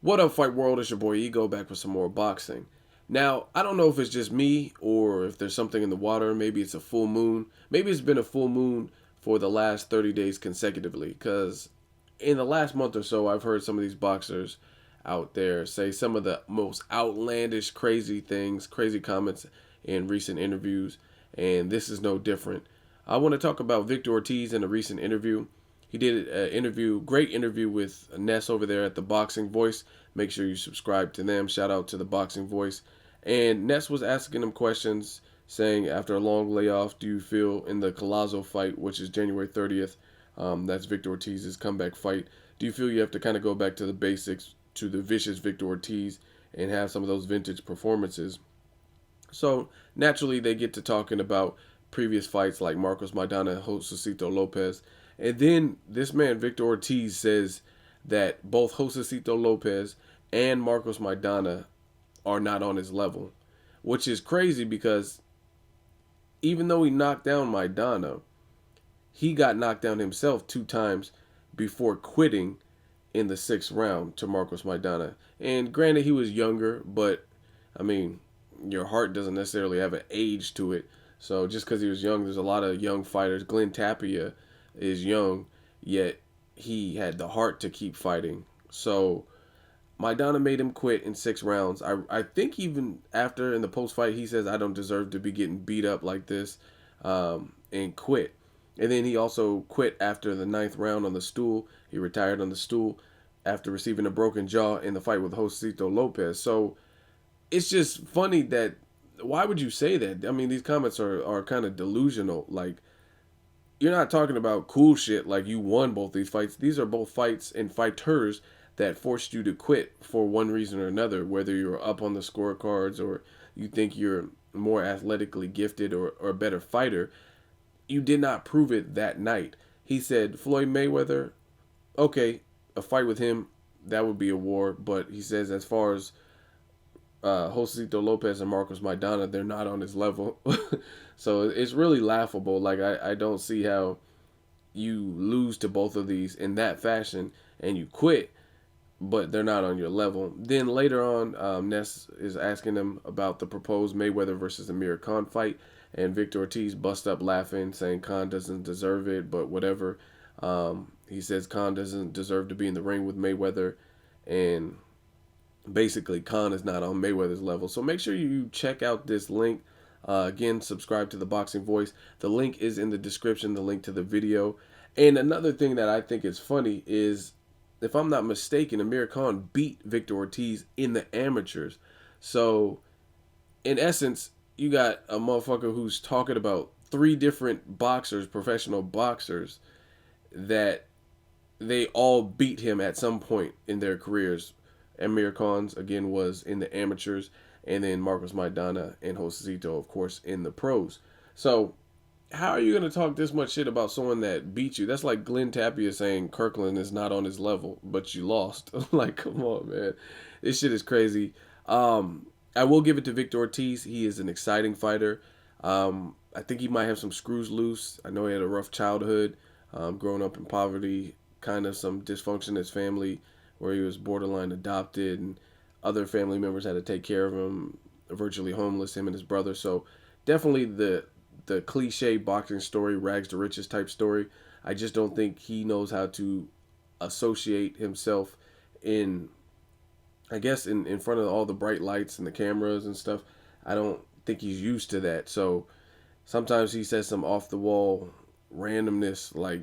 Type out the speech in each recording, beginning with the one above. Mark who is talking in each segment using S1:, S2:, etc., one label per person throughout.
S1: What up, Fight World? It's your boy Ego back with some more boxing. Now, I don't know if it's just me or if there's something in the water. Maybe it's a full moon. Maybe it's been a full moon for the last 30 days consecutively. Because in the last month or so, I've heard some of these boxers out there say some of the most outlandish, crazy things, crazy comments in recent interviews. And this is no different. I want to talk about Victor Ortiz in a recent interview. He did an interview, great interview with Ness over there at the Boxing Voice. Make sure you subscribe to them. Shout out to the Boxing Voice. And Ness was asking him questions, saying after a long layoff, do you feel in the Collazo fight, which is January 30th, that's Victor Ortiz's comeback fight, do you feel you have to kind of go back to the basics, to the vicious Victor Ortiz, and have some of those vintage performances? So naturally, they get to talking about previous fights like Marcos Maidana and Josesito Lopez. And then this man, Victor Ortiz, says that both Josesito Lopez and Marcos Maidana are not on his level, which is crazy because even though he knocked down Maidana, he got knocked down himself two times before quitting in the sixth round to Marcos Maidana. And granted, he was younger, but I mean, your heart doesn't necessarily have an age to it. So just because he was young, there's a lot of young fighters. Glenn Tapia is young, yet he had the heart to keep fighting. So Maidana made him quit in 6 rounds. I think even after in the post fight, he says, I don't deserve to be getting beat up like this, and quit. And then he also quit after the ninth round on the stool. He retired on the stool after receiving a broken jaw in the fight with Josesito Lopez. So it's just funny that why would you say that? I mean, these comments are kind of delusional. Like, you're not talking about cool shit like you won both these fights. These are both fights and fighters that forced you to quit for one reason or another, whether you're up on the scorecards or you think you're more athletically gifted or a better fighter. You did not prove it that night. He said Floyd Mayweather, okay, a fight with him, that would be a war. But he says as far as Josesito Lopez and Marcos Maidana, they're not on his level. So it's really laughable. Like, I don't see how you lose to both of these in that fashion and you quit, but they're not on your level. Then later on, Ness is asking him about the proposed Mayweather versus Amir Khan fight, and Victor Ortiz busts up laughing, saying Khan doesn't deserve it, but whatever. He says Khan doesn't deserve to be in the ring with Mayweather, and basically Khan is not on Mayweather's level. So make sure you check out this link. Again, subscribe to the Boxing Voice. The link is in the description, the link to the video. And another thing that I think is funny is, if I'm not mistaken, Amir Khan beat Victor Ortiz in the amateurs. So, in essence, you got a motherfucker who's talking about three different boxers, professional boxers, that they all beat him at some point in their careers. Amir Khan's, again, was in the amateurs, and then Marcos Maidana and Josesito, of course, in the pros. So, how are you going to talk this much shit about someone that beat you? That's like Glenn Tapia saying Kirkland is not on his level, but you lost. Like, come on, man. This shit is crazy. I will give it to Victor Ortiz. He is an exciting fighter. I think he might have some screws loose. I know he had a rough childhood, growing up in poverty, kind of some dysfunction in his family, where he was borderline adopted, and other family members had to take care of him, virtually homeless, him and his brother. So definitely the cliche boxing story, rags to riches type story. I just don't think he knows how to associate himself in, I guess, in front of all the bright lights and the cameras and stuff. I don't think he's used to that. So sometimes he says some off the wall randomness, like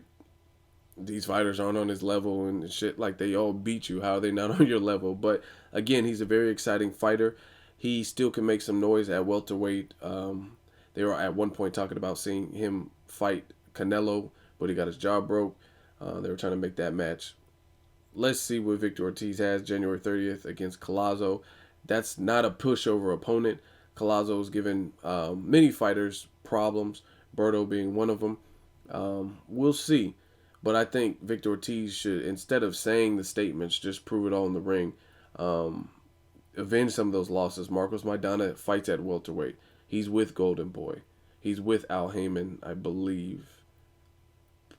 S1: these fighters aren't on his level and shit, like they all beat you. How are they not on your level? But again, he's a very exciting fighter. He still can make some noise at welterweight. They were at one point talking about seeing him fight Canelo, but he got his jaw broke. They were trying to make that match. Let's see what Victor Ortiz has January 30th against Collazo. That's not a pushover opponent. Collazo's given many fighters problems, Berto being one of them. We'll see. But I think Victor Ortiz should, instead of saying the statements, just prove it all in the ring. Um, Avenge some of those losses. Marcos Maidana fights at welterweight. He's with Golden Boy. He's with Al Heyman, I believe.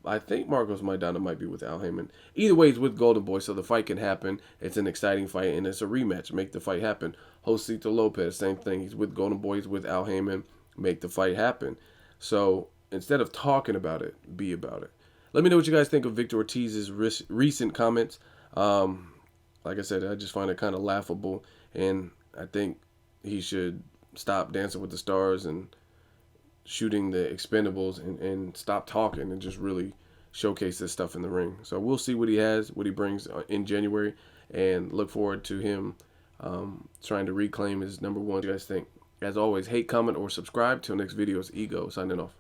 S1: I think Marcos Maidana might be with Al Heyman. Either way, he's with Golden Boy, so the fight can happen. It's an exciting fight, and it's a rematch. Make the fight happen. Josesito Lopez, same thing. He's with Golden Boy. He's with Al Heyman. Make the fight happen. So instead of talking about it, be about it. Let me know what you guys think of Victor Ortiz's recent comments. Like I said, I just find it kind of laughable, and I think he should stop Dancing with the Stars and shooting the Expendables and stop talking and just really showcase this stuff in the ring. So we'll see what he has, what he brings in January, and look forward to him trying to reclaim his #1. What do you guys think? As always, hate, comment, or subscribe. Till next video, it's Ego signing off.